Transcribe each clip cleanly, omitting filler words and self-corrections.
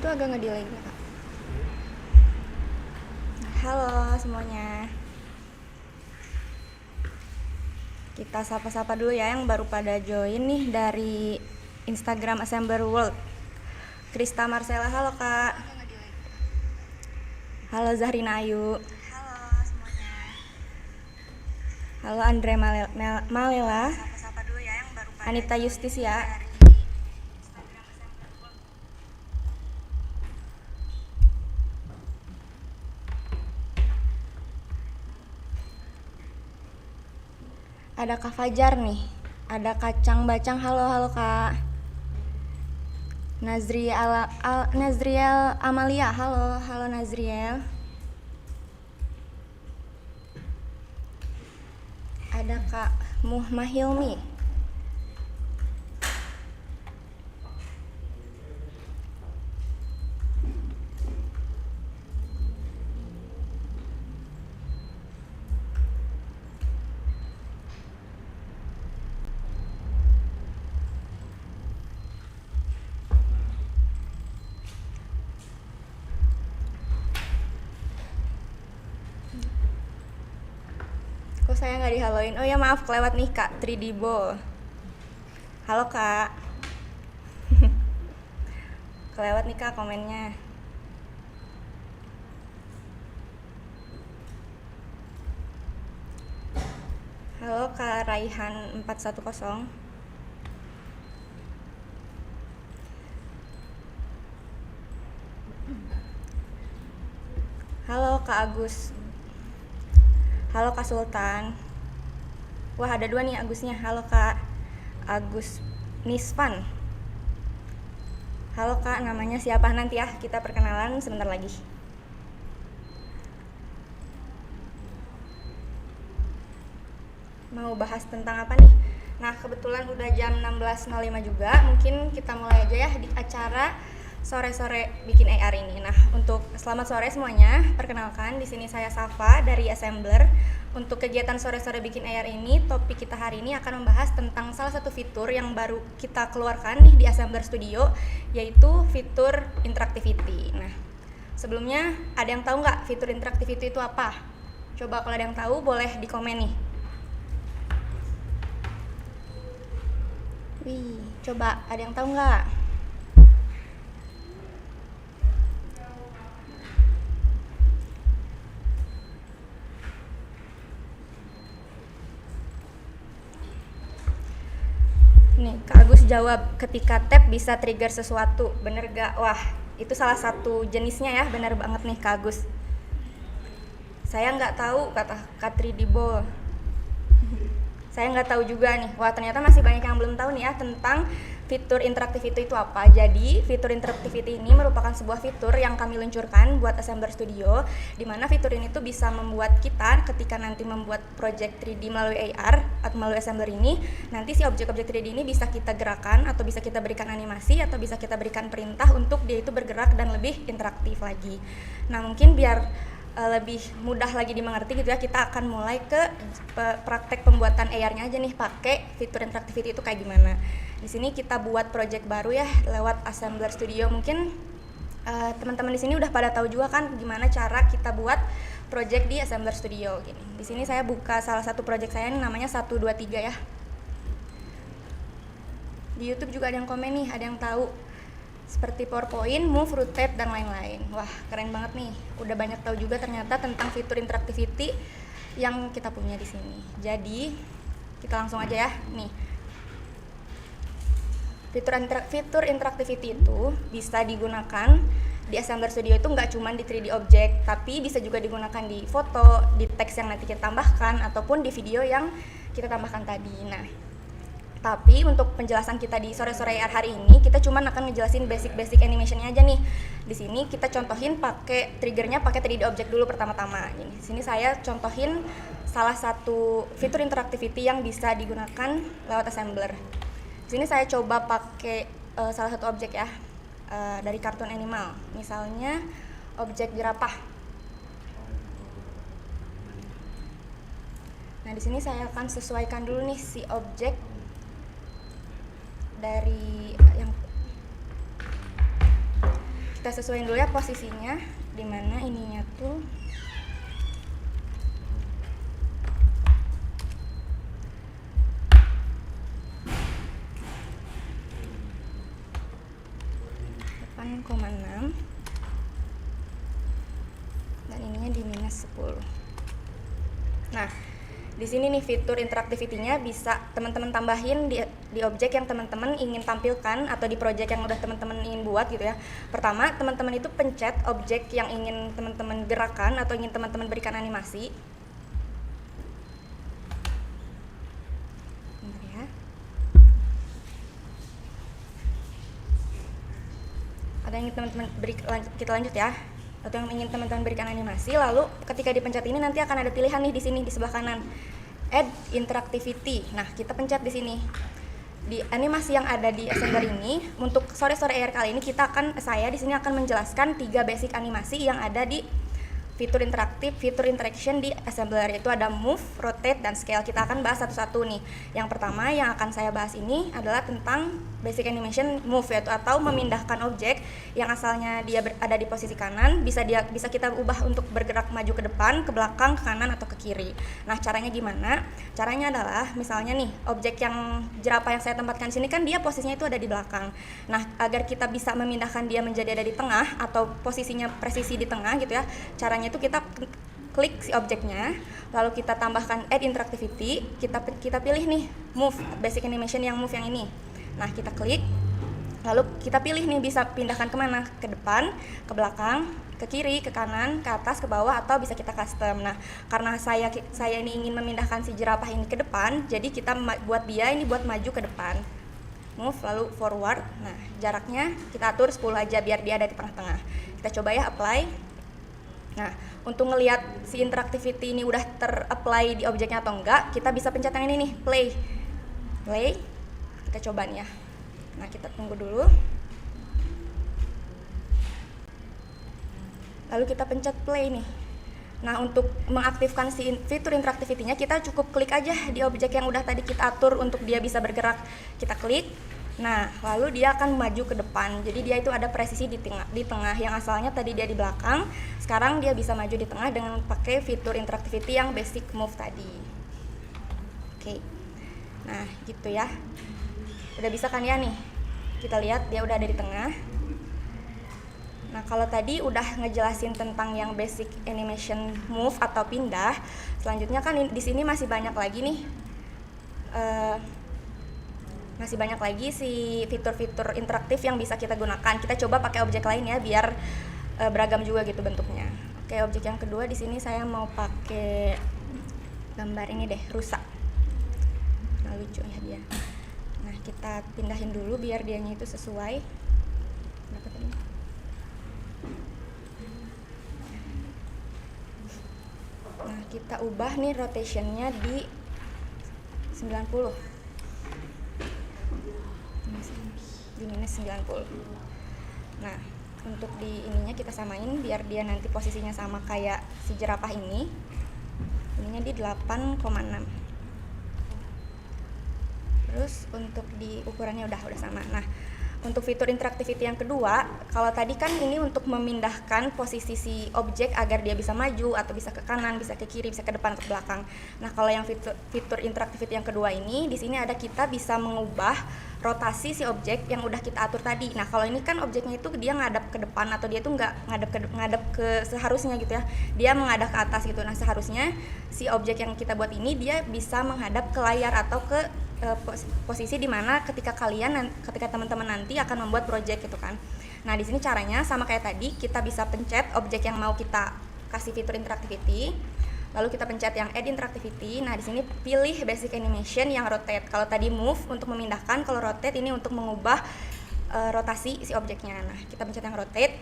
tuh agak ngedelay gitu, Kak. Halo semuanya. Kita sapa-sapa dulu ya yang baru pada join nih dari Instagram Assembler World. Krista Marcella, halo Kak. Halo Zahrina Ayu. Halo semuanya. Halo Andre Malela. Sapa-sapa dulu ya yang baru pada Anita Justisia. dari Instagram Assembler World. Ada Kak Fajar nih. Ada Kacang Bacang, halo Kak. Nazriel Amalia, halo Nazriel. Ada Kak Muhmahilmi. Kok saya nggak dihaloin? Oh ya maaf, kelewat nih Kak 3D Ball. Halo Kak. Kelewat nih Kak komennya. Halo Kak Raihan 410. Halo Kak Agus. Halo Kak Sultan. Wah ada dua nih Agusnya. Halo Kak Agus Nisvan. Halo Kak, namanya siapa nanti ya? Kita perkenalan sebentar lagi. Mau bahas tentang apa nih? Nah kebetulan udah jam 16.05 juga. Mungkin kita mulai aja ya di acara sore-sore bikin AR ini. Nah, untuk selamat sore semuanya. Perkenalkan, di sini saya Safa dari Assembler. Untuk kegiatan sore-sore bikin AR ini, topik kita hari ini akan membahas tentang salah satu fitur yang baru kita keluarkan nih di Assembler Studio, yaitu fitur interactivity. Nah, sebelumnya ada yang tahu nggak fitur interactivity itu apa? Coba kalau ada yang tahu boleh di komen nih. Wih, coba ada yang tahu nggak? Nih, Kak Agus jawab, ketika tap bisa trigger sesuatu, bener gak? Wah, itu salah satu jenisnya ya, bener banget nih Kak Agus. Saya nggak tahu, kata Kak 3D Ball. Saya nggak tahu juga nih. Wah, ternyata masih banyak yang belum tahu nih ya tentang fitur interactivity itu apa. Jadi, fitur interactivity ini merupakan sebuah fitur yang kami luncurkan buat Assembler Studio, di mana fitur ini tuh bisa membuat kita ketika nanti membuat project 3D melalui AR atau melalui Assembler ini, nanti si objek-objek 3D ini bisa kita gerakan atau bisa kita berikan animasi atau bisa kita berikan perintah untuk dia itu bergerak dan lebih interaktif lagi. Nah, mungkin biar lebih mudah lagi dimengerti gitu ya, kita akan mulai ke praktek pembuatan AR-nya aja nih pakai fitur interactivity itu kayak gimana. Di sini kita buat project baru ya lewat Assembler Studio. Mungkin teman-teman di sini udah pada tahu juga kan gimana cara kita buat project di Assembler Studio gini. Di sini saya buka salah satu project saya, ini namanya 123 ya. Di YouTube juga ada yang komen nih, ada yang tahu seperti PowerPoint, Move, Rotate, dan lain-lain. Wah, keren banget nih. Udah banyak tahu juga ternyata tentang fitur interactivity yang kita punya di sini. Jadi, kita langsung aja ya. Nih. Fitur interactivity itu bisa digunakan di Assembler Studio itu nggak cuma di 3D object, tapi bisa juga digunakan di foto, di teks yang nanti kita tambahkan, ataupun di video yang kita tambahkan tadi. Nah, tapi untuk penjelasan kita di sore-sore AR hari ini, kita cuma akan ngejelasin basic animation-nya aja nih. Di sini kita contohin pakai triggernya pakai 3D object dulu pertama-tama. Di sini saya contohin salah satu fitur interactivity yang bisa digunakan lewat Assembler. Di sini saya coba pakai salah satu objek ya, dari kartun animal. Misalnya objek jerapah. Nah, di sini saya akan sesuaikan dulu nih si objek dari yang kita sesuaiin dulu ya posisinya di mana ininya tuh. -8,6 dan ininya di -10. Nah, di sini nih fitur interactivity-nya bisa teman-teman tambahin di objek yang teman-teman ingin tampilkan atau di project yang udah teman-teman ingin buat gitu ya. Pertama, teman-teman itu pencet objek yang ingin teman-teman gerakan atau ingin teman-teman berikan animasi. Bentar ya. Ada yang ingin teman-teman kita lanjut ya. Atau yang ingin teman-teman berikan animasi, lalu ketika dipencet ini nanti akan ada pilihan nih di sini di sebelah kanan, add interactivity. Nah, kita pencet di sini. Di animasi yang ada di assembler ini, untuk sore AR kali ini saya di sini akan menjelaskan 3 basic animasi yang ada di fitur interaktif, fitur interaction di assembler, yaitu ada move, rotate, dan scale. Kita akan bahas satu-satu nih. Yang pertama yang akan saya bahas ini adalah tentang basic animation move, yaitu atau memindahkan objek yang asalnya dia ada di posisi kanan, bisa kita ubah untuk bergerak maju ke depan, ke belakang, ke kanan, atau ke kiri. Nah, caranya gimana? Caranya adalah misalnya nih, objek yang jerapah yang saya tempatkan sini kan dia posisinya itu ada di belakang. Nah, agar kita bisa memindahkan dia menjadi ada di tengah atau posisinya presisi di tengah gitu ya. Caranya itu kita klik si objeknya, lalu kita tambahkan add interactivity, kita pilih nih move, basic animation yang move yang ini. Nah, kita klik, lalu kita pilih nih bisa pindahkan kemana, ke depan, ke belakang, ke kiri, ke kanan, ke atas, ke bawah, atau bisa kita custom. Nah, karena saya ini ingin memindahkan si jerapah ini ke depan, jadi kita buat dia ini buat maju ke depan. Move lalu forward. Nah, jaraknya kita atur 10 aja biar dia ada di tengah-tengah. Kita coba ya apply. Nah, untuk ngelihat si interactivity ini udah ter-apply di objeknya atau enggak, kita bisa pencet yang ini nih, play. Kita coba nih ya. Nah, kita tunggu dulu. Lalu kita pencet play nih. Nah, untuk mengaktifkan si fitur interactivity-nya, kita cukup klik aja di objek yang udah tadi kita atur untuk dia bisa bergerak. Kita klik. Nah, lalu dia akan maju ke depan. Jadi dia itu ada presisi di tengah yang asalnya tadi dia di belakang. Sekarang dia bisa maju di tengah dengan pakai fitur interactivity yang basic move tadi. Oke. Nah, gitu ya. Udah bisa kan ya nih? Kita lihat dia udah ada di tengah. Nah, kalau tadi udah ngejelasin tentang yang basic animation move atau pindah, selanjutnya kan di sini masih banyak lagi nih. Masih banyak lagi si fitur-fitur interaktif yang bisa kita gunakan. Kita coba pakai objek lain ya biar beragam juga gitu bentuknya. Oke, objek yang kedua di sini saya mau pakai gambar ini deh, rusa. Nah, lucu ya dia. Nah, kita pindahin dulu biar dianya itu sesuai. Berapa tadi? Nah, kita ubah nih rotationnya di 90. Di -90. Nah, untuk di ininya kita samain biar dia nanti posisinya sama kayak si jerapah ini. Ininya di 8,6. Terus untuk di ukurannya udah sama. Nah, untuk fitur interactivity yang kedua, kalau tadi kan ini untuk memindahkan posisi si objek agar dia bisa maju atau bisa ke kanan, bisa ke kiri, bisa ke depan atau ke belakang. Nah, kalau yang fitur interactivity yang kedua ini, di sini ada kita bisa mengubah rotasi si objek yang udah kita atur tadi. Nah, kalau ini kan objeknya itu dia ngadap ke depan atau dia tuh nggak ngadap ke seharusnya gitu ya. Dia menghadap ke atas gitu. Nah, seharusnya si objek yang kita buat ini dia bisa menghadap ke layar atau ke posisi di mana ketika teman-teman nanti akan membuat project gitu kan. Nah, di sini caranya sama kayak tadi, kita bisa pencet objek yang mau kita kasih fitur interactivity. Lalu kita pencet yang add interactivity. Nah, di sini pilih basic animation yang rotate. Kalau tadi move untuk memindahkan, kalau rotate ini untuk mengubah rotasi si objeknya. Nah, kita pencet yang rotate.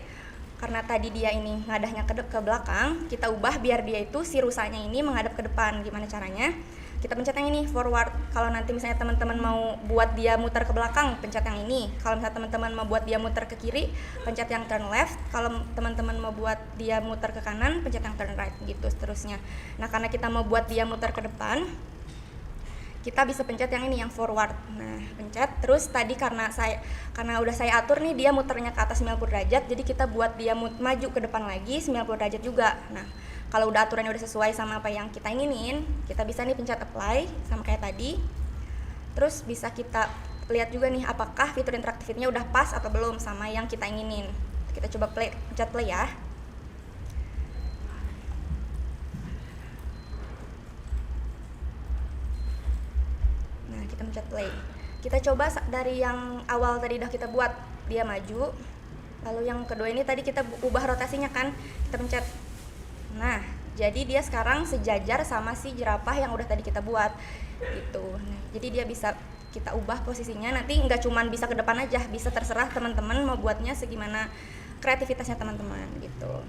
Karena tadi dia ini ngadahnya ke belakang, kita ubah biar dia itu si rusanya ini menghadap ke depan. Gimana caranya? Kita pencet yang ini forward. Kalau nanti misalnya teman-teman mau buat dia muter ke belakang, pencet yang ini. Kalau misalnya teman-teman mau buat dia muter ke kiri, pencet yang turn left. Kalau teman-teman mau buat dia muter ke kanan, pencet yang turn right gitu seterusnya. Nah, karena kita mau buat dia muter ke depan, kita bisa pencet yang ini, yang forward. Nah, pencet terus tadi karena udah saya atur nih dia muternya ke atas 90 derajat, jadi kita buat dia maju ke depan lagi 90 derajat juga. Nah, kalau udah aturannya udah sesuai sama apa yang kita inginin, kita bisa nih pencet apply sama kayak tadi. Terus bisa kita lihat juga nih apakah fitur interaktifnya udah pas atau belum sama yang kita inginin. Kita coba pencet play ya. Nah, kita pencet play. Kita coba dari yang awal tadi udah kita buat, dia maju. Lalu yang kedua ini tadi kita ubah rotasinya kan, kita pencet. Nah, jadi dia sekarang sejajar sama si jerapah yang udah tadi kita buat gitu. Nah, jadi dia bisa kita ubah posisinya, nanti nggak cuman bisa ke depan aja, bisa terserah teman-teman mau buatnya segimana kreativitasnya teman-teman gitu.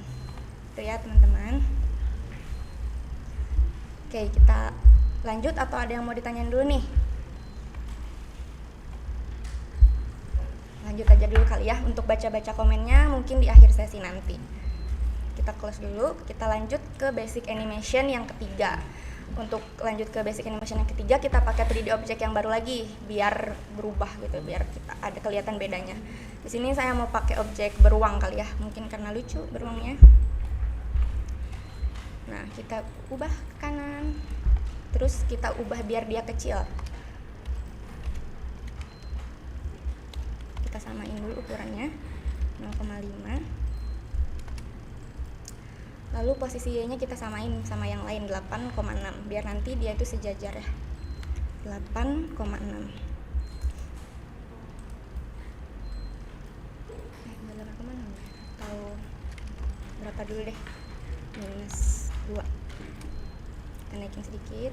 Itu ya teman-teman. Oke, kita lanjut atau ada yang mau ditanyain dulu nih? Lanjut aja dulu kali ya, untuk baca-baca komennya mungkin di akhir sesi nanti. Kita close dulu, kita lanjut ke basic animation yang ketiga. Untuk lanjut ke basic animation yang ketiga, kita pakai 3D object yang baru lagi biar berubah gitu, biar kita ada kelihatan bedanya. Di sini saya mau pakai objek beruang kali ya, mungkin karena lucu beruangnya. Nah, kita ubah ke kanan. Terus kita ubah biar dia kecil. Kita samain dulu ukurannya 0,5. Lalu posisi Y-nya kita samain sama yang lain 8,6 biar nanti dia itu sejajar ya. 8,6. Atau berapa dulu deh? -2. Kita naikin sedikit.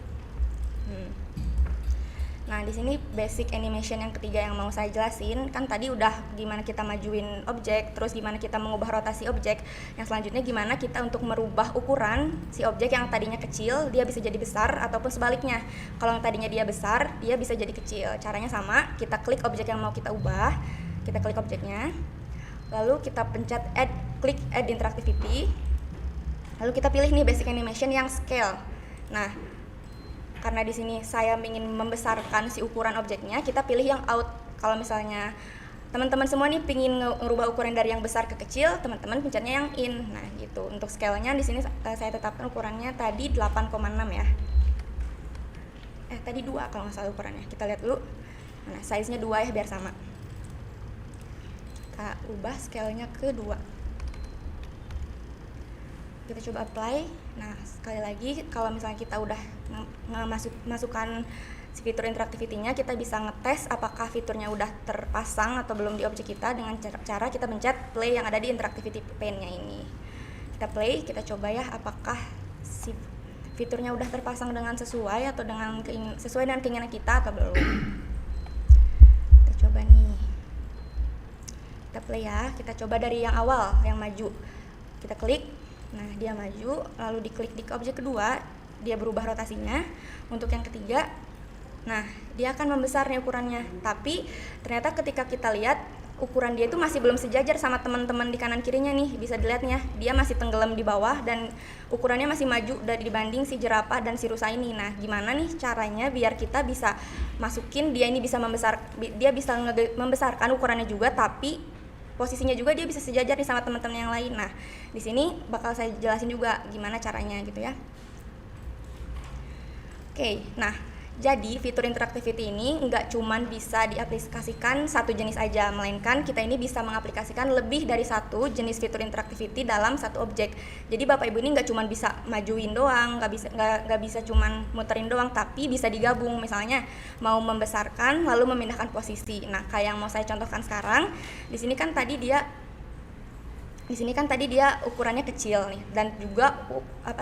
Nah, di sini basic animation yang ketiga yang mau saya jelasin, kan tadi udah gimana kita majuin objek, terus gimana kita mengubah rotasi objek. Yang selanjutnya gimana kita untuk merubah ukuran si objek yang tadinya kecil, dia bisa jadi besar, ataupun sebaliknya. Kalau yang tadinya dia besar, dia bisa jadi kecil. Caranya sama, kita klik objek yang mau kita ubah, kita klik objeknya, lalu kita pencet klik add interactivity, lalu kita pilih nih basic animation yang scale. Nah, karena di sini saya ingin membesarkan si ukuran objeknya, kita pilih yang out. Kalau misalnya teman-teman semua nih pingin ngerubah ukuran dari yang besar ke kecil, teman-teman pencetnya yang in. Nah, gitu. Untuk scale-nya di sini saya tetapkan ukurannya tadi 8,6 ya. Tadi 2 kalau nggak salah ukurannya. Kita lihat dulu. Nah, size-nya 2 ya biar sama. Kita ubah scale-nya ke 2. Kita coba apply. Nah, sekali lagi kalau misalnya kita udah masukkan si fitur interactivity-nya, kita bisa ngetes apakah fiturnya udah terpasang atau belum di objek kita dengan cara kita pencet play yang ada di interactivity pane-nya ini. Kita play, kita coba ya apakah si fiturnya udah terpasang dengan sesuai atau sesuai dengan keinginan kita atau belum. Kita coba nih. Kita play ya, kita coba dari yang awal, yang maju. Kita klik. Nah, dia maju, lalu diklik di objek kedua, dia berubah rotasinya. Untuk yang ketiga, nah, dia akan membesar nih ukurannya. Tapi ternyata ketika kita lihat, ukuran dia itu masih belum sejajar sama teman-teman di kanan kirinya nih. Bisa dilihatnya, dia masih tenggelam di bawah dan ukurannya masih maju dari dibanding si jerapah dan si rusa ini. Nah, gimana nih caranya biar kita bisa masukin dia ini bisa membesarkan ukurannya juga, tapi posisinya juga dia bisa sejajar nih sama teman-teman yang lain. Nah, di sini bakal saya jelasin juga gimana caranya gitu ya. Oke, nah jadi fitur interactivity ini nggak cuman bisa diaplikasikan satu jenis aja, melainkan kita ini bisa mengaplikasikan lebih dari satu jenis fitur interactivity dalam satu objek. Jadi Bapak Ibu ini nggak cuman bisa majuin doang, nggak bisa cuman muterin doang, tapi bisa digabung. Misalnya mau membesarkan lalu memindahkan posisi. Nah, kayak yang mau saya contohkan sekarang, di sini kan tadi dia ukurannya kecil nih, dan juga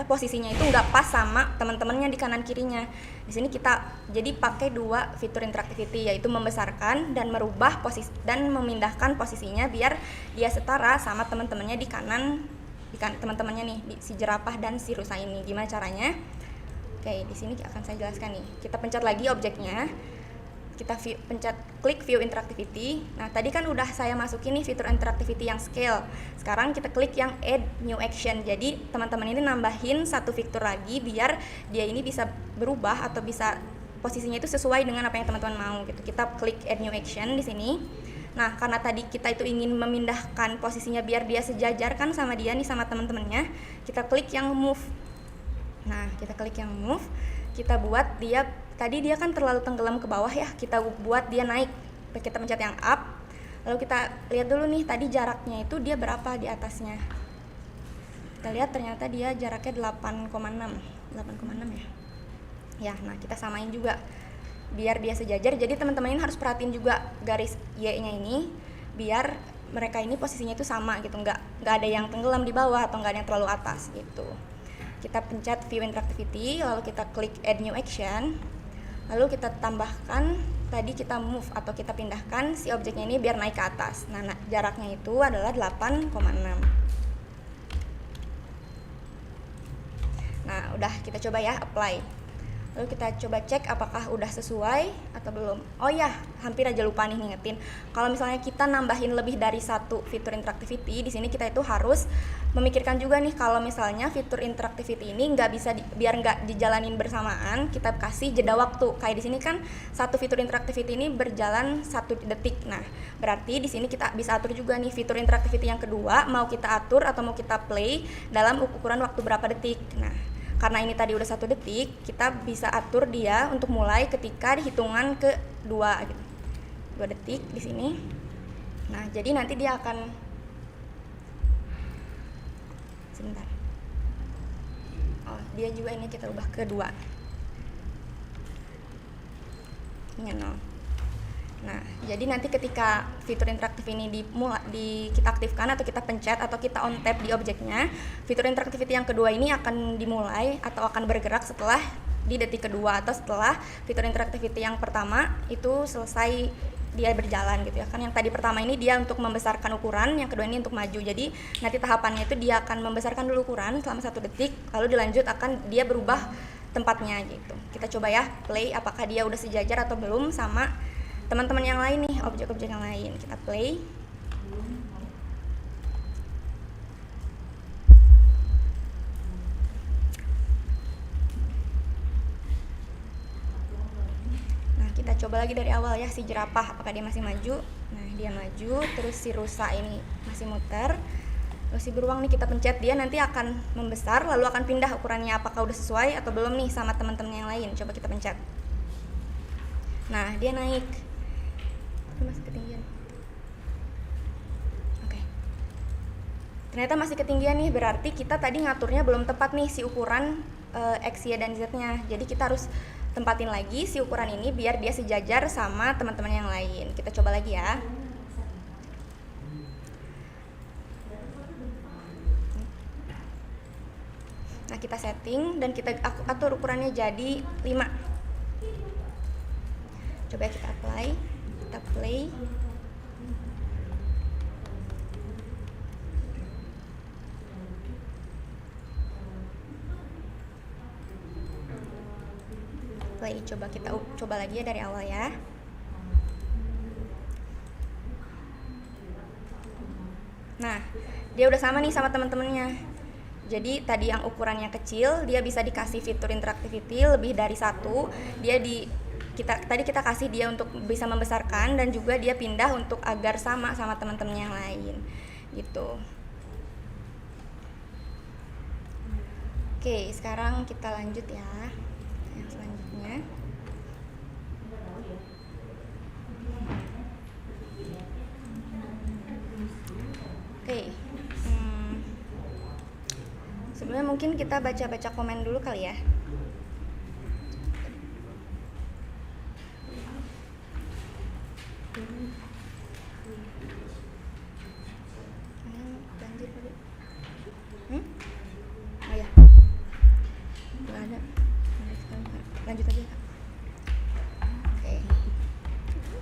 posisinya itu nggak pas sama teman-temannya di kanan kirinya. Di sini kita jadi pakai 2 fitur interactivity, yaitu membesarkan dan merubah posisi dan memindahkan posisinya biar dia setara sama teman-temannya di kanan teman-temannya nih, si jerapah dan si rusa ini. Gimana caranya? Oke, di sini akan saya jelaskan nih. Kita pencet lagi objeknya. Kita pencet klik view interactivity. Nah, tadi kan udah saya masukin nih fitur interactivity yang scale. Sekarang kita klik yang add new action. Jadi teman-teman ini nambahin satu fitur lagi biar dia ini bisa berubah atau bisa posisinya itu sesuai dengan apa yang teman-teman mau gitu. Kita klik add new action di sini. Nah, karena tadi kita itu ingin memindahkan posisinya biar dia sejajar kan sama dia nih, sama teman-temannya, kita klik yang move. Nah, kita klik yang move, kita buat dia, tadi dia kan terlalu tenggelam ke bawah ya, kita buat dia naik. Kita pencet yang up, lalu kita lihat dulu nih, tadi jaraknya itu dia berapa di atasnya. Kita lihat ternyata dia jaraknya 8,6 ya. Ya, nah kita samain juga biar dia sejajar. Jadi teman-teman ini harus perhatiin juga garis Y-nya ini biar mereka ini posisinya itu sama gitu, nggak ada yang tenggelam di bawah atau nggak ada yang terlalu atas gitu. Kita pencet view interactivity, lalu kita klik add new action, lalu kita tambahkan tadi kita move atau kita pindahkan si objeknya ini biar naik ke atas. Nah, jaraknya itu adalah 8,6. Nah, udah kita coba ya apply. Lalu kita coba cek apakah udah sesuai atau belum. Oh ya, hampir aja lupa nih ngingetin. Kalau misalnya kita nambahin lebih dari satu fitur interactivity, di sini kita itu harus memikirkan juga nih kalau misalnya fitur interactivity ini nggak bisa biar nggak dijalanin bersamaan, kita kasih jeda waktu. Kayak di sini kan satu fitur interactivity ini berjalan 1 detik. Nah, berarti di sini kita bisa atur juga nih fitur interactivity yang kedua mau kita atur atau mau kita play dalam ukuran waktu berapa detik. Nah, karena ini tadi udah 1 detik, kita bisa atur dia untuk mulai ketika di hitungan ke-2 gitu. 2 detik di sini. Nah, jadi nanti dia akan sebentar. Oh, dia juga ini kita ubah ke-2. Ini 0. Nah, jadi nanti ketika fitur interaktif ini kita aktifkan atau kita pencet atau kita on tap di objeknya, fitur interactivity yang kedua ini akan dimulai atau akan bergerak setelah di detik kedua atau setelah fitur interactivity yang pertama itu selesai dia berjalan gitu ya. Kan yang tadi pertama ini dia untuk membesarkan ukuran, yang kedua ini untuk maju. Jadi nanti tahapannya itu dia akan membesarkan dulu ukuran selama 1 detik, lalu dilanjut akan dia berubah tempatnya gitu. Kita coba ya play apakah dia udah sejajar atau belum sama teman-teman yang lain nih, objek-objek yang lain. Kita play. Nah, kita coba lagi dari awal ya, si jerapah apakah dia masih maju. Nah, dia maju, terus si rusa ini masih muter. Terus si beruang nih kita pencet, dia nanti akan membesar lalu akan pindah ukurannya apakah udah sesuai atau belum nih sama teman-teman yang lain. Coba kita pencet. Nah, dia naik. Masih ketinggian. Oke. Ternyata masih ketinggian nih, berarti kita tadi ngaturnya belum tepat nih si ukuran X, Y, dan Z-nya. Jadi kita harus tempatin lagi si ukuran ini biar dia sejajar sama teman-teman yang lain. Kita coba lagi ya. Nah, kita setting dan kita atur ukurannya jadi 5. Coba kita apply. Kita play. Play, coba kita coba lagi ya dari awal ya. Nah, dia udah sama nih sama teman-temannya. Jadi tadi yang ukurannya kecil, dia bisa dikasih fitur interactivity lebih dari 1. Tadi kita kasih dia untuk bisa membesarkan dan juga dia pindah untuk agar sama teman-teman yang lain gitu. Oke, sekarang kita lanjut ya yang selanjutnya. Oke, sebelumnya mungkin kita baca-baca komen dulu kali ya. Oh ya, nggak ada. Lanjut aja Kak. Oke.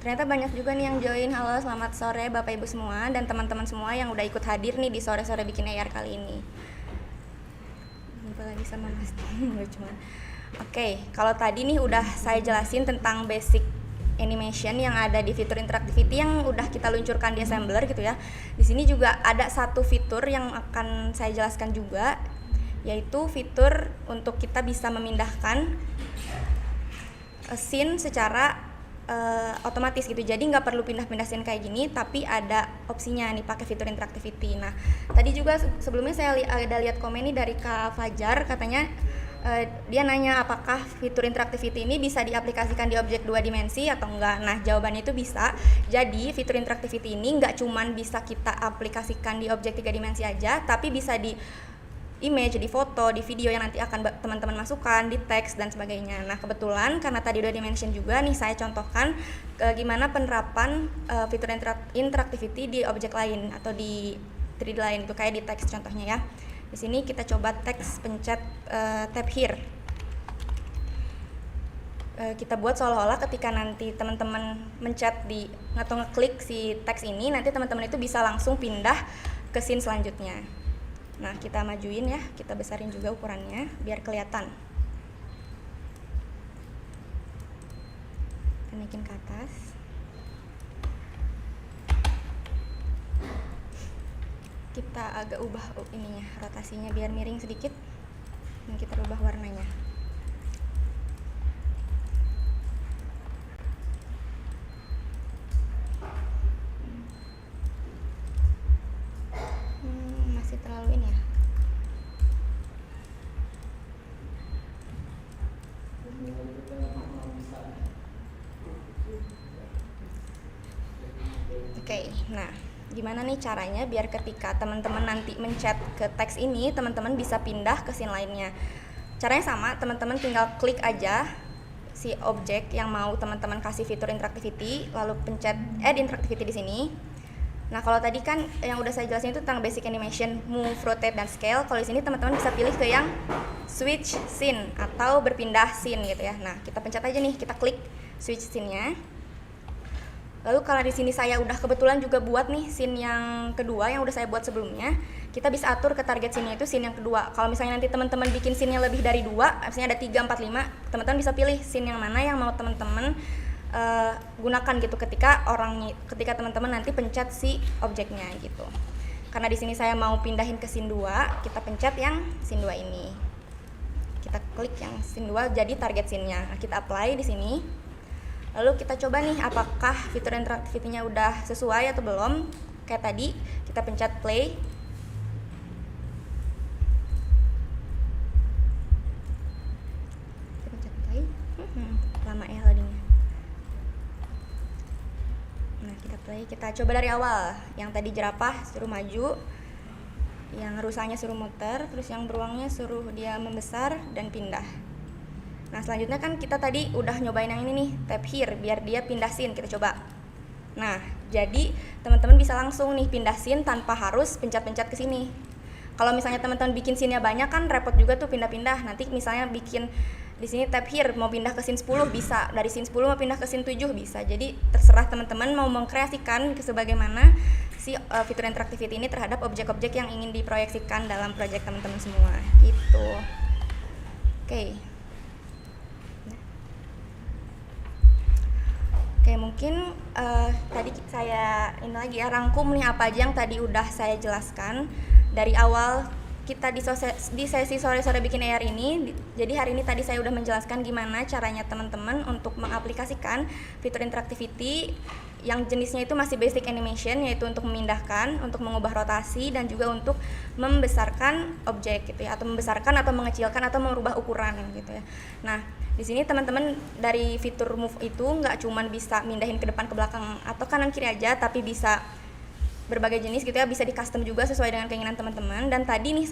Ternyata banyak juga nih yang join. Halo, selamat sore Bapak Ibu semua dan teman-teman semua yang udah ikut hadir nih di sore-sore bikin AR kali ini. Jumpa lagi sama Mas cuman. Oke, kalau tadi nih udah saya jelasin tentang basic animation yang ada di fitur interactivity yang udah kita luncurkan di assembler gitu ya. Di sini juga ada satu fitur yang akan saya jelaskan juga, yaitu fitur untuk kita bisa memindahkan scene secara otomatis gitu, jadi nggak perlu pindah-pindah scene kayak gini, tapi ada opsinya nih pakai fitur interactivity. Nah tadi juga sebelumnya saya ada lihat komen nih dari Kak Fajar, katanya dia nanya apakah fitur interactivity ini bisa diaplikasikan di objek 2 dimensi atau enggak. Nah jawabannya itu bisa. Jadi fitur interactivity ini nggak cuman bisa kita aplikasikan di objek 3 dimensi aja, tapi bisa di image, di foto, di video yang nanti akan teman-teman masukkan, di teks dan sebagainya. Nah kebetulan karena tadi udah di-mention juga nih, saya contohkan gimana penerapan fitur interactivity di objek lain atau di 3D lain, itu kayak di teks contohnya ya. Di sini kita coba teks, pencet tab here. Kita buat seolah-olah ketika nanti teman-teman mencet di atau ngeklik si teks ini, nanti teman-teman itu bisa langsung pindah ke scene selanjutnya. Nah kita majuin ya, kita besarin juga ukurannya biar kelihatan. Kita naikin ke atas. Kita agak ubah ininya, rotasinya biar miring sedikit. Dan kita ubah warnanya. Masih terlalu ini ya. Oke, nah gimana nih caranya biar ketika teman-teman nanti mencet ke teks ini, teman-teman bisa pindah ke scene lainnya. Caranya sama, teman-teman tinggal klik aja si objek yang mau teman-teman kasih fitur interactivity, lalu pencet add interactivity di sini. Nah kalau tadi kan yang udah saya jelasin itu tentang basic animation, move, rotate, dan scale. Kalau di sini teman-teman bisa pilih ke yang switch scene atau berpindah scene gitu ya. Nah kita pencet aja nih, kita klik switch scene-nya. Lalu karena di sini saya udah kebetulan juga buat nih scene yang kedua yang udah saya buat sebelumnya, kita bisa atur ke target scene-nya itu scene yang kedua. Kalau misalnya nanti teman-teman bikin scene-nya lebih dari 2, misalnya ada 3, 4, 5, teman-teman bisa pilih scene yang mana yang mau teman-teman gunakan gitu ketika teman-teman nanti pencet si objeknya gitu. Karena di sini saya mau pindahin ke scene 2, kita pencet yang scene 2 ini. Kita klik yang scene 2 jadi target scene-nya. Nah, kita apply di sini. Lalu kita coba nih apakah fitur interactivity-nya udah sesuai atau belum. Kayak tadi, kita pencet play. Kita pencet play. Lama ya loadingnya. Nah kita play, kita coba dari awal. Yang tadi jerapah suruh maju, yang rusanya suruh muter, terus yang beruangnya suruh dia membesar dan pindah. Nah selanjutnya kan kita tadi udah nyobain yang ini nih, tab here, biar dia pindah scene, kita coba. Nah jadi teman-teman bisa langsung nih pindah scene tanpa harus pencet-pencet ke sini. Kalau misalnya teman-teman bikin scene-nya banyak kan repot juga tuh pindah-pindah. Nanti misalnya bikin di sini tab here mau pindah ke scene 10 bisa, dari scene 10 mau pindah ke scene 7 bisa. Jadi terserah teman-teman mau mengkreasikan sebagaimana si fitur interactivity ini terhadap objek-objek yang ingin diproyeksikan dalam proyek teman-teman semua gitu. Oke. Oke, mungkin tadi saya ini lagi ya rangkum nih apa aja yang tadi udah saya jelaskan dari awal kita di sesi sore-sore bikin AR ini. Jadi hari ini tadi saya udah menjelaskan gimana caranya teman-teman untuk mengaplikasikan fitur interactivity yang jenisnya itu masih basic animation, yaitu untuk memindahkan, untuk mengubah rotasi, dan juga untuk membesarkan objek gitu ya, atau membesarkan atau mengecilkan atau merubah ukuran gitu ya. Nah di sini teman-teman dari fitur move itu nggak cuman bisa mindahin ke depan ke belakang atau kanan kiri aja, tapi bisa berbagai jenis gitu ya, bisa di custom juga sesuai dengan keinginan teman-teman. Dan tadi nih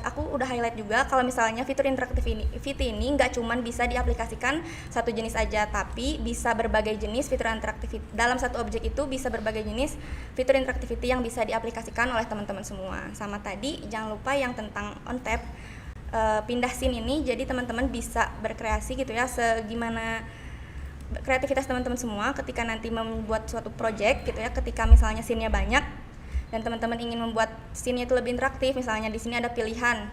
aku udah highlight juga kalau misalnya fitur interactivity ini nggak cuman bisa diaplikasikan satu jenis aja, tapi bisa berbagai jenis fitur interactivity dalam satu objek itu, bisa berbagai jenis fitur interactivity yang bisa diaplikasikan oleh teman-teman semua. Sama tadi jangan lupa yang tentang on tap pindah scene ini, jadi teman-teman bisa berkreasi gitu ya, segimana kreativitas teman-teman semua ketika nanti membuat suatu project gitu ya. Ketika misalnya scene-nya banyak dan teman-teman ingin membuat scene-nya itu lebih interaktif, misalnya di sini ada pilihan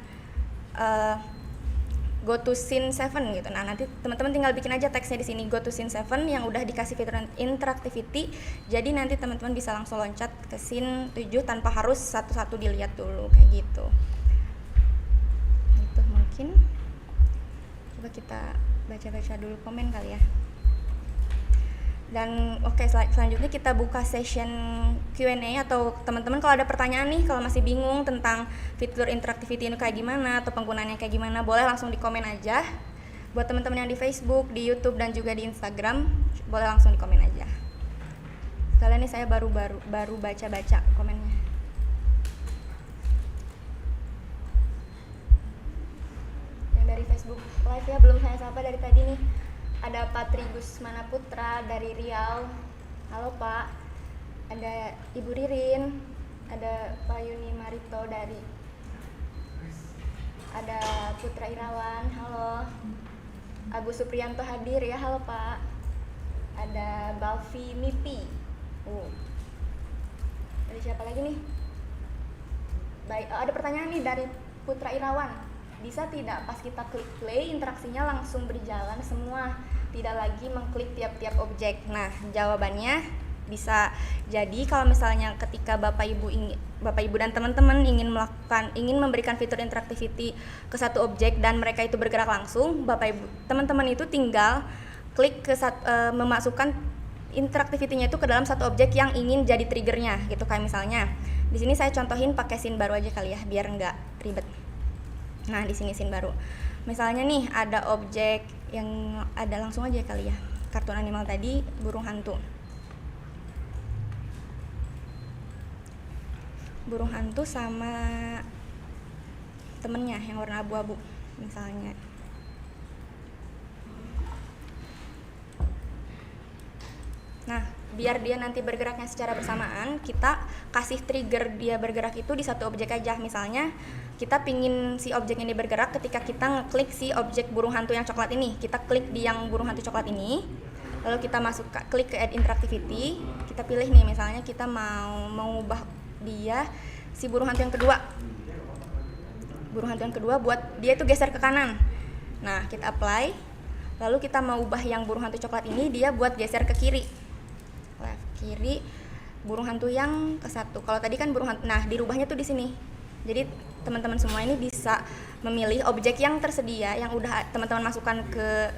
go to scene 7 gitu. Nah, nanti teman-teman tinggal bikin aja teksnya di sini go to scene 7 yang udah dikasih fitur interactivity. Jadi nanti teman-teman bisa langsung loncat ke scene 7 tanpa harus satu-satu dilihat dulu kayak gitu. Itu mungkin coba kita baca-baca dulu komen kali ya. Dan oke, selanjutnya kita buka session Q&A atau teman-teman kalau ada pertanyaan nih, kalau masih bingung tentang fitur interactivity ini kayak gimana atau penggunaannya kayak gimana, boleh langsung di komen aja. Buat teman-teman yang di Facebook, di YouTube dan juga di Instagram, boleh langsung di komen aja. Kalian nih saya baru baca-baca komennya. Yang dari Facebook Live ya, belum saya sapa dari tadi nih. Ada Pak Trigus Manaputra dari Riau. Halo Pak. Ada Ibu Ririn. Ada Pak Yuni Marito dari. Ada Putra Irawan. Halo. Agus Supriyanto hadir ya. Halo Pak. Ada Balfi Mipi. Dari siapa lagi nih? Baik, ada pertanyaan nih dari Putra Irawan. Bisa tidak pas kita klik play interaksinya langsung berjalan semua, tidak lagi mengklik tiap-tiap objek? Nah, jawabannya bisa. Jadi kalau misalnya ketika Bapak Ibu dan teman-teman ingin memberikan fitur interactivity ke satu objek dan mereka itu bergerak langsung, Bapak Ibu teman-teman itu tinggal klik memasukkan interactivity-nya itu ke dalam satu objek yang ingin jadi triggernya gitu. Kayak misalnya di sini saya contohin pakai scene baru aja kali ya biar nggak ribet. Nah, di sini scene baru. Misalnya nih ada objek yang ada, langsung aja kali ya. Kartun animal tadi, burung hantu. Burung hantu sama temennya yang warna abu-abu misalnya. Nah, biar dia nanti bergeraknya secara bersamaan, kita kasih trigger dia bergerak itu di satu objek aja. Misalnya kita pingin si objek ini bergerak ketika kita ngeklik si objek burung hantu yang coklat ini. Kita klik di yang burung hantu coklat ini, lalu kita klik ke add interactivity. Kita pilih nih, misalnya kita mau mengubah dia si burung hantu yang kedua. Burung hantu yang kedua buat dia itu geser ke kanan. Nah, kita apply. Lalu kita mau ubah yang burung hantu coklat ini dia buat geser ke kiri. Left, kiri, burung hantu yang ke satu. Kalau tadi kan burung hantu, nah dirubahnya tuh di sini. Jadi teman-teman semua ini bisa memilih objek yang tersedia yang udah teman-teman masukkan ke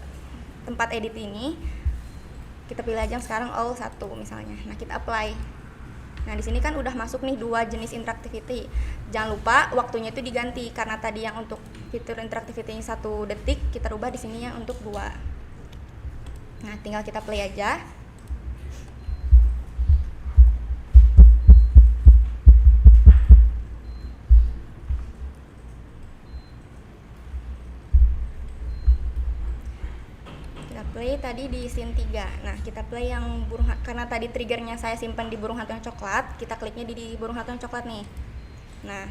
tempat edit ini. Kita pilih aja yang sekarang all 1 misalnya. Nah, kita apply. Nah, di sini kan udah masuk nih 2 jenis interactivity. Jangan lupa waktunya itu diganti karena tadi yang untuk fitur interactivity 1 detik, kita rubah di sini yang untuk 2. Nah, tinggal kita play aja. Play tadi di scene 3. Nah, kita play yang burung, karena tadi triggernya saya simpan di burung hantu yang coklat, kita kliknya di burung hantu yang coklat nih. Nah,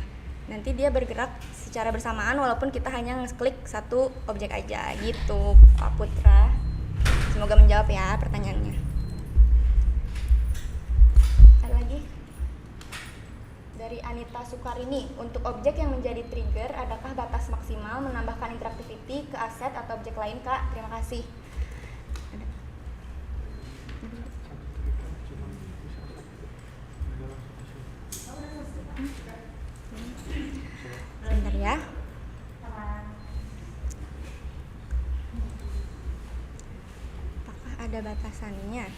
nanti dia bergerak secara bersamaan walaupun kita hanya ngeklik satu objek aja gitu, Pak Putra. Semoga menjawab ya pertanyaannya. Ada lagi? Dari Anita Sukarini, untuk objek yang menjadi trigger, adakah batas maksimal menambahkan interactivity ke aset atau objek lain, Kak? Terima kasih. Sebentar ya. Apakah ada batasannya?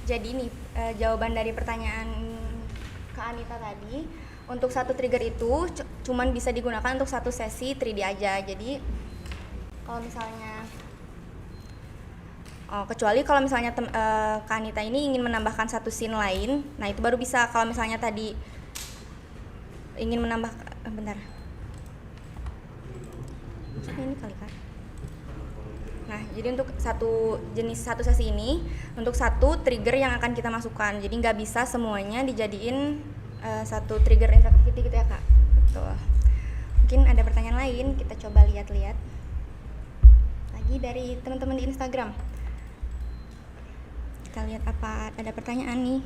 Jadi nih jawaban dari pertanyaan Kak Anita tadi, untuk satu trigger itu cuman bisa digunakan untuk satu sesi 3D aja. Jadi kalau misalnya kecuali kalau misalnya Kak Anita ini ingin menambahkan satu scene lain, nah itu baru bisa. Kalau misalnya tadi ingin menambah bentar. Ini kali Kak. Nah, jadi untuk satu sesi ini untuk satu trigger yang akan kita masukkan. Jadi nggak bisa semuanya dijadiin satu trigger interactivity gitu ya Kak. Betul. Mungkin ada pertanyaan lain, kita coba lihat-lihat lagi dari teman-teman di Instagram. Kita lihat apa ada pertanyaan nih.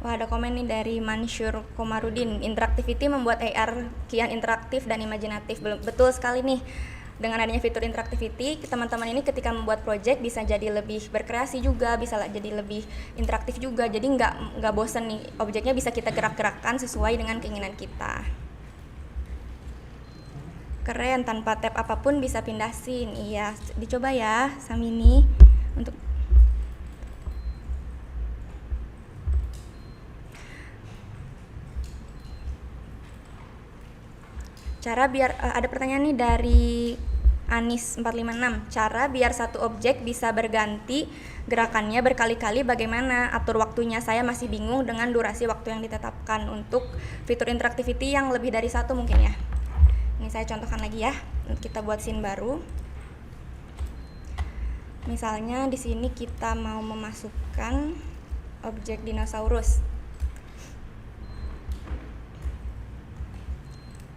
Wah, ada komen nih dari Mansyur Komarudin. Interactivity membuat AR kian interaktif dan imajinatif. Betul sekali nih. Dengan adanya fitur interactivity, teman-teman ini ketika membuat project bisa jadi lebih berkreasi juga, bisa jadi lebih interaktif juga. Jadi nggak bosen nih. Objeknya bisa kita gerak-gerakkan sesuai dengan keinginan kita. Keren, tanpa tab apapun bisa pindah scene. Iya, dicoba ya Samini untuk cara biar ada pertanyaan nih dari Anis 456. Cara biar satu objek bisa berganti gerakannya berkali-kali bagaimana? Atur waktunya, saya masih bingung dengan durasi waktu yang ditetapkan untuk fitur interactivity yang lebih dari satu mungkin ya. Ini saya contohkan lagi ya. Kita buat scene baru. Misalnya di sini kita mau memasukkan objek dinosaurus.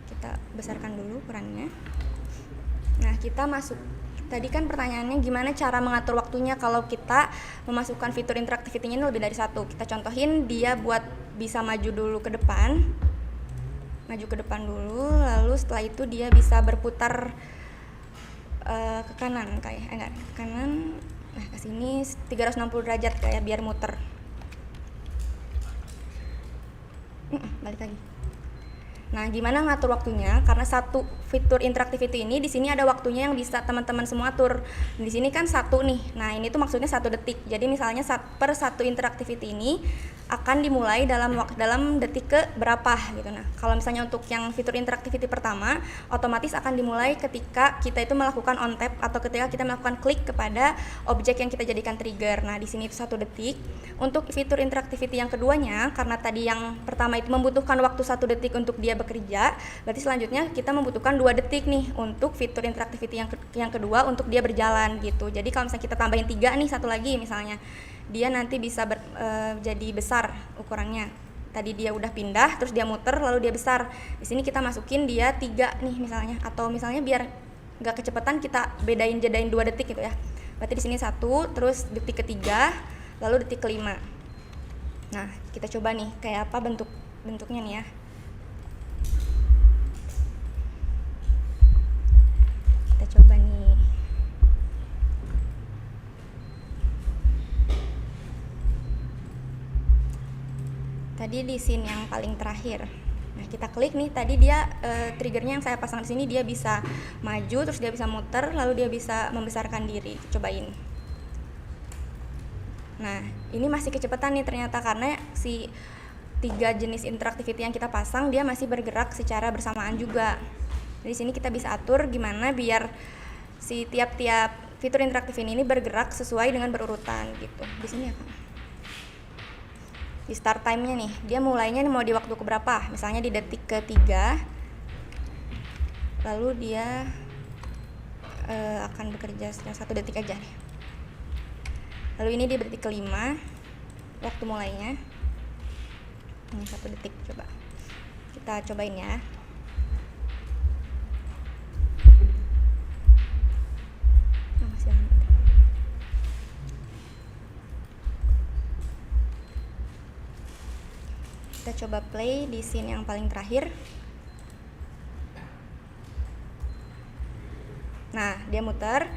Kita besarkan dulu ukurannya. Nah, kita masuk. Tadi kan pertanyaannya gimana cara mengatur waktunya kalau kita memasukkan fitur interactivity-nya lebih dari satu. Kita contohin dia buat bisa maju dulu ke depan. Maju ke depan dulu, lalu setelah itu dia bisa berputar ke kanan kayak ke kanan. Nah, ke sini 360 derajat kayak biar muter. Balik lagi. Nah, gimana ngatur waktunya? Karena satu fitur interactivity ini di sini ada waktunya yang bisa teman-teman semua atur. Di sini kan satu nih. Nah, ini tuh maksudnya 1 detik. Jadi misalnya per satu interactivity ini akan dimulai dalam detik ke berapa gitu. Nah, kalau misalnya untuk yang fitur interactivity pertama, otomatis akan dimulai ketika kita itu melakukan on tap atau ketika kita melakukan klik kepada objek yang kita jadikan trigger. Nah, di sini itu 1 detik. Untuk fitur interactivity yang keduanya, karena tadi yang pertama itu membutuhkan waktu 1 detik untuk dia bekerja, berarti selanjutnya kita membutuhkan 2 detik nih untuk fitur interactivity yang kedua untuk dia berjalan gitu. Jadi kalau misalnya kita tambahin 3 nih, satu lagi misalnya, dia nanti bisa jadi besar ukurannya. Tadi dia udah pindah, terus dia muter, lalu dia besar. Di sini kita masukin dia 3 nih misalnya, atau misalnya biar nggak kecepatan kita jedain 2 detik gitu ya. Berarti di sini 1, terus detik ketiga, lalu detik kelima. Nah, kita coba nih kayak apa bentuknya nih ya. Kita coba nih. Tadi di scene yang paling terakhir. Nah, kita klik nih, tadi dia triggernya yang saya pasang di sini, dia bisa maju, terus dia bisa muter, lalu dia bisa membesarkan diri. Cobain. Nah, ini masih kecepatan nih ternyata karena si 3 jenis interactivity yang kita pasang dia masih bergerak secara bersamaan juga. Di sini kita bisa atur gimana biar si tiap-tiap fitur interaktif ini bergerak sesuai dengan berurutan gitu. Di sini ya, Kak. Di start time-nya nih, dia mulainya mau di waktu keberapa? Misalnya di detik ketiga, lalu dia akan bekerja setelah 1 detik aja nih. Lalu ini di detik kelima, waktu mulainya 1 detik. Coba kita cobain ya. Masih lama. Kita coba play di scene yang paling terakhir. Nah, dia muter,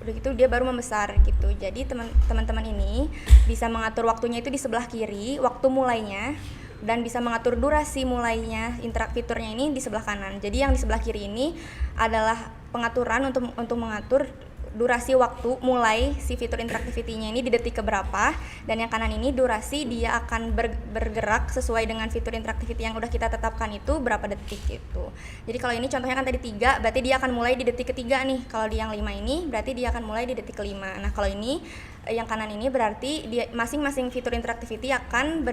udah gitu dia baru membesar gitu. Jadi teman-teman ini bisa mengatur waktunya itu di sebelah kiri, waktu mulainya, dan bisa mengatur durasi mulainya fiturnya ini di sebelah kanan. Jadi yang di sebelah kiri ini adalah pengaturan untuk mengatur durasi waktu mulai si fitur interactivity-nya ini di detik keberapa, dan yang kanan ini durasi dia akan bergerak sesuai dengan fitur interactivity yang udah kita tetapkan itu berapa detik gitu. Jadi kalau ini contohnya kan tadi 3, berarti dia akan mulai di detik ketiga nih. Kalau di yang 5 ini berarti dia akan mulai di detik kelima. Nah, kalau ini yang kanan ini berarti dia masing-masing fitur interactivity akan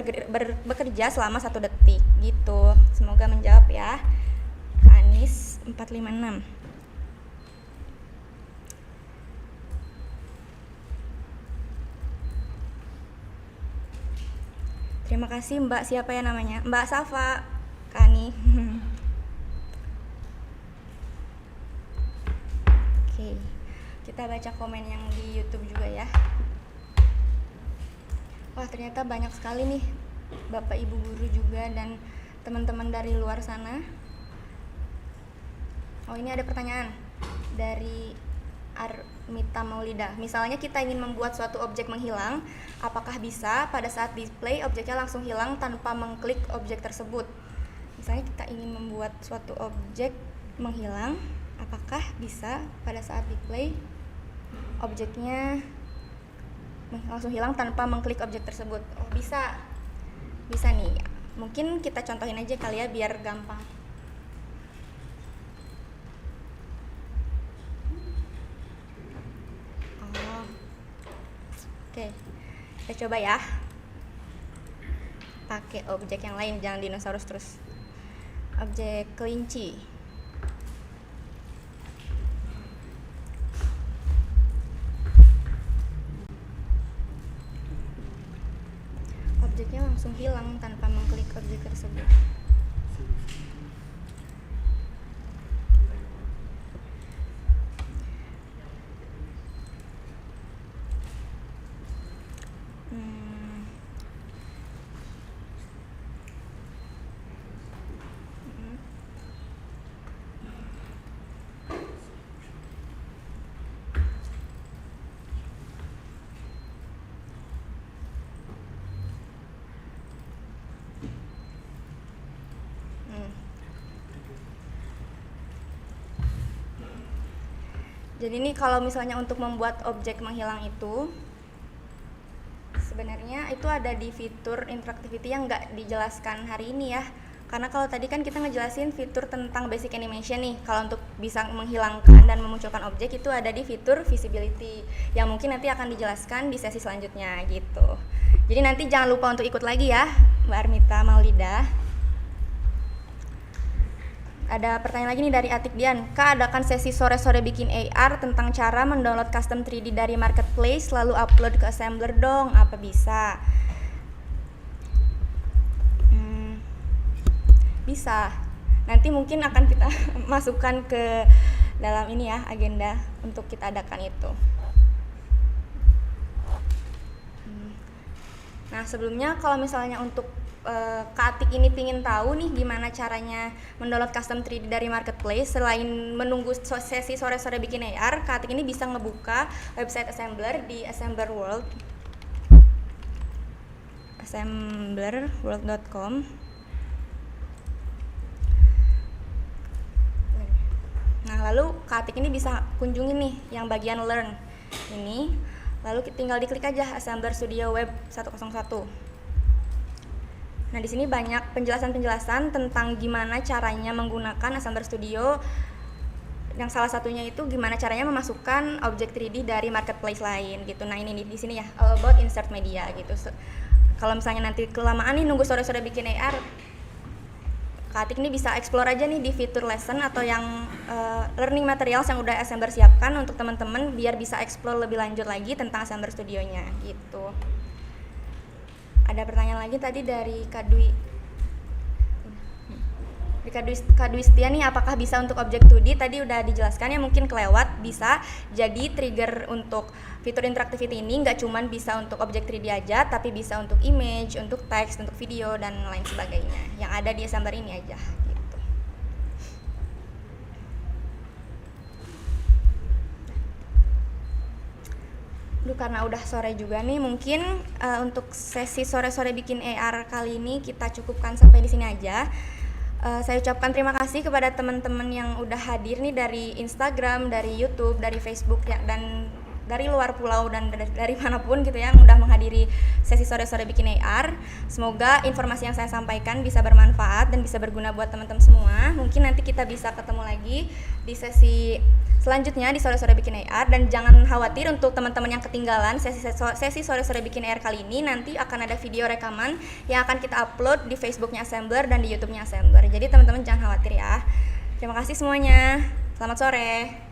bekerja selama 1 detik gitu. Semoga menjawab ya. Kak Anis 456. Terima kasih Mbak, siapa ya namanya? Mbak Safa, Kani. Oke, kita baca komen yang di YouTube juga ya. Wah, ternyata banyak sekali nih Bapak Ibu guru juga dan teman-teman dari luar sana. Oh, ini ada pertanyaan dari Armita Maulida. Misalnya kita ingin membuat suatu objek menghilang, apakah bisa pada saat display objeknya langsung hilang tanpa mengklik objek tersebut? Misalnya kita ingin membuat suatu objek menghilang, apakah bisa pada saat display objeknya langsung hilang tanpa mengklik objek tersebut? Oh, bisa. Bisa nih. Mungkin kita contohin aja kali ya biar gampang. Oke, kita coba ya. Pakai objek yang lain, jangan dinosaurus terus. Objek kelinci. Objeknya langsung hilang tanpa mengklik objek tersebut. Jadi ini kalau misalnya untuk membuat objek menghilang itu sebenarnya itu ada di fitur interactivity yang nggak dijelaskan hari ini ya. Karena kalau tadi kan kita ngejelasin fitur tentang basic animation nih. Kalau untuk bisa menghilangkan dan memunculkan objek itu ada di fitur visibility yang mungkin nanti akan dijelaskan di sesi selanjutnya gitu. Jadi nanti jangan lupa untuk ikut lagi ya Mbak Armita Maulida. Ada pertanyaan lagi nih dari Atik Dian. Kak, adakan sesi sore-sore bikin AR tentang cara mendownload custom 3D dari marketplace lalu upload ke assembler dong, apa bisa? Bisa. Nanti mungkin akan kita masukkan ke dalam ini ya, agenda untuk kita adakan itu. Nah, sebelumnya kalau misalnya untuk Kak Atik ini pingin tahu nih gimana caranya mendownload custom 3D dari marketplace selain menunggu sesi sore-sore bikin AR, Kak Atik ini bisa ngebuka website assembler di assemblerworld.com. Nah, lalu Kak Atik ini bisa kunjungi nih yang bagian learn ini, lalu tinggal diklik aja Assembler Studio Web 101. Nah, di sini banyak penjelasan-penjelasan tentang gimana caranya menggunakan Assembler Studio. Yang salah satunya itu gimana caranya memasukkan objek 3D dari marketplace lain gitu. Nah, ini di sini ya, all about insert media gitu. Kalau misalnya nanti kelamaan nih nunggu sore-sore bikin AR, Kak Atik ini bisa explore aja nih di fitur lesson atau yang learning materials yang udah Assembler siapkan untuk teman-teman biar bisa explore lebih lanjut lagi tentang Assembler Studionya gitu. Ada pertanyaan lagi tadi dari Kak Dwi Setia nih, apakah bisa untuk objek 2D? Tadi udah dijelaskan ya, mungkin kelewat. Bisa. Jadi trigger untuk fitur interactivity ini nggak cuman bisa untuk objek 3D aja, tapi bisa untuk image, untuk teks, untuk video, dan lain sebagainya. Yang ada di Assembler ini aja gitu. Karena udah sore juga nih, mungkin untuk sesi sore-sore bikin AR kali ini kita cukupkan sampai di sini aja. Saya ucapkan terima kasih kepada teman-teman yang udah hadir nih dari Instagram, dari YouTube, dari Facebook ya, dan dari luar pulau dan dari manapun gitu ya, yang udah menghadiri sesi sore-sore bikin AR. Semoga informasi yang saya sampaikan bisa bermanfaat dan bisa berguna buat teman-teman semua. Mungkin nanti kita bisa ketemu lagi di sesi selanjutnya di sore-sore bikin AR, dan jangan khawatir untuk teman-teman yang ketinggalan sesi sore-sore bikin AR kali ini. Nanti akan ada video rekaman yang akan kita upload di Facebooknya Assembler dan di YouTube-nya Assembler. Jadi teman-teman jangan khawatir ya. Terima kasih semuanya. Selamat sore.